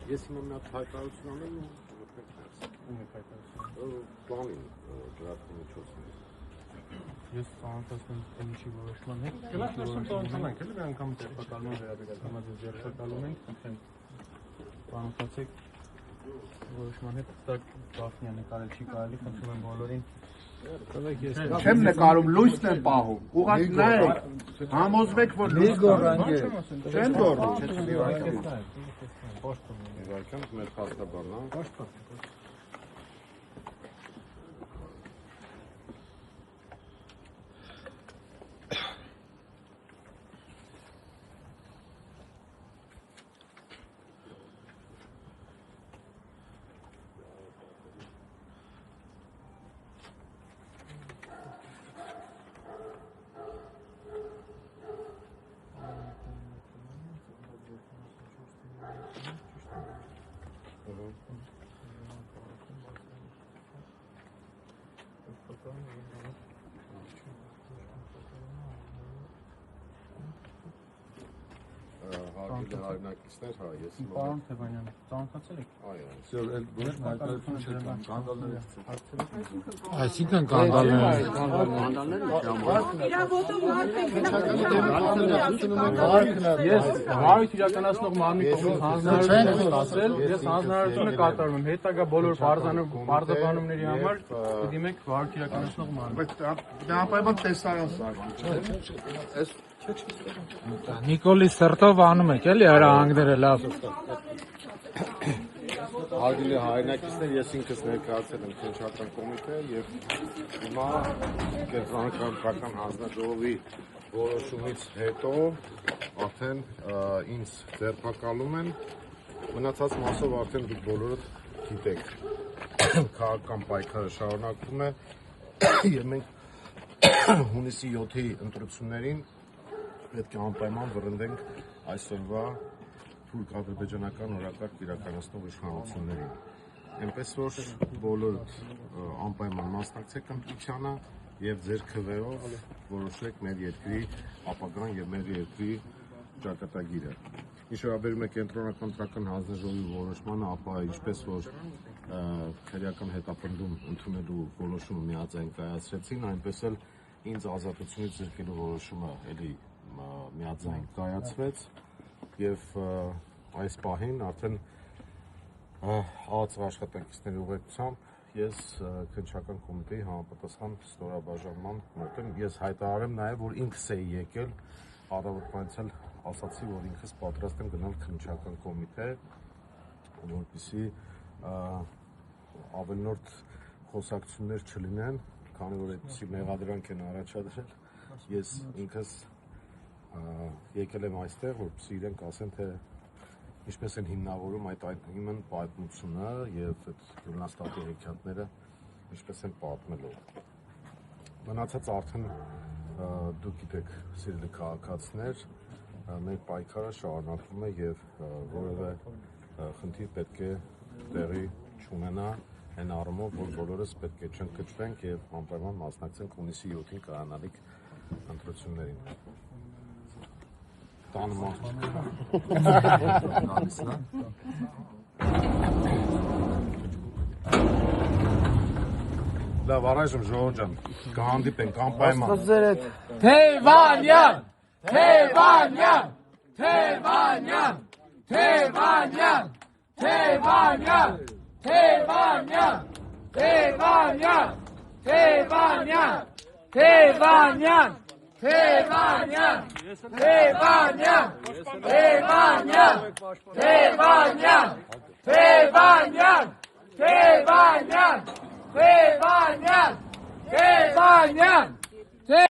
Ես հիմա մի հատ հայտարարություն անեմ ու պլանին գրաֆի միջոցներ։ Ես ծանոթացնում եմ ինչի որոշման հետ։ Գլխավորում ծանոթանանք, էլի մի անգամ ձերբակալման վերաբերյալ համաձայն ձերբակալում ենք, խնդրեմ ծանոթացեք որոշման հետ, դա Գաֆնյանը նկարել չի կարելի, խնդրում եմ բոլորին։ Չեմ նկարում, լույսն եմ պահում, ուղղակի նայեք, համոզվեք, որ լույս գոռանք չեմ գոռում։ Մեր փաստաբանն է։ Հայրենակիցներ, հա, ես Պարոն Թևանյան, ծանոթացել եք։ Այսինքն կանդալներ։ Ես հարույթ իրականացնող մարմնի կողմից հանձնարարություն եմ ասել, ես հանձնարարությունը կատարում եմ, հետագա բոլոր բարձաբանումների համար դիմեք հարույթ իրականացնող մարմին։ Անպայման տեսարան սա։ Նիկոլի սրտով անում եք, էլի հրահանգները լավ։ Հարգելի հայրենակիցներ, ես ինքս ներկայացել եմ քննչական կոմիտե եւ հիմա կենտրոնական հանձնաժողովի որոշումից հետո արդեն ինձ ձերբակալում են, մնացած մասով արդեն դուք բոլորդ գիտեք, քաղաքական պայքարը շարունակվում է եւ մենք հունիսի 7-ի ընտրություններին պետք է անպայման վռնդենք այսօրվա թուրք-ադրբեջանական օրակարգ իրականացնող իշխանություններին։ Այնպես որ բոլորդ անպայման մասնակցեք ընտրությանը եւ ձեր քվեով որոշեք մեր երկրի ապագան եւ մեր երկրի ճակատագիրը։ Ինչ վերաբերում է կենտրոնական հանձնաժողովի որոշմանը, ապա ինչպես որ քրեական հետապնդում ընդունելու որոշումը միաձայն կայացրեցին, այնպես էլ ինձ ազատությունից զրկելու որոշումը էլի միաձայն կայացվեց եւ այս պահին արդեն ԱԱՑ աշխատակիցների ուղեկցությամբ ես քննչական կոմիտեի համապատասխան ստորաբաժանման մոտ եմ։ Ես հայտարարեմ նաեւ, որ ինքս էի եկել առավոտվանից էլ ասացի, որ ինքս պատրաստ եմ գնալ քննչական կոմիտե, որպեսզի ավելորդ խոսակցություններ չլինեն, քանի որ այդպիսի մեղադրանք են առաջադրել, ես ինքս եկել եմ այստեղ, որպեսզի իրենք ասեն, թե ինչպես են հիմնավորում այդ հիմն պատմությունը եւ այդ Գյուլնաստատի հեքիաթները ինչպես են պատմելու։ Մնացած արդեն դուք գիտեք, սիրելի քաղաքացիներ, մեր պայքարը շարունակվում է եւ որևէ խնդիր պետք է տեղի չունենա այն առումով, որ բոլորս պետք է չընկճվենք եւ անպայման մասնակցենք հունիսի 7-ին կայանալիք ընտրություններին։ Տանմա։ Լավ, առայժմ ժողովուրդ ջան, կհանդիպենք անպայման։ Թևանյան! Թևանյան! Թևանյան! Թևանյան! Թևանյան! Թևանյան! Թևանյան! Թևանյան! Թևանյան! Թևանյան! Թևանյան! Թևանյան! Թևանյան! Թևանյան! Թևանյան! Թևանյան! Թևանյան!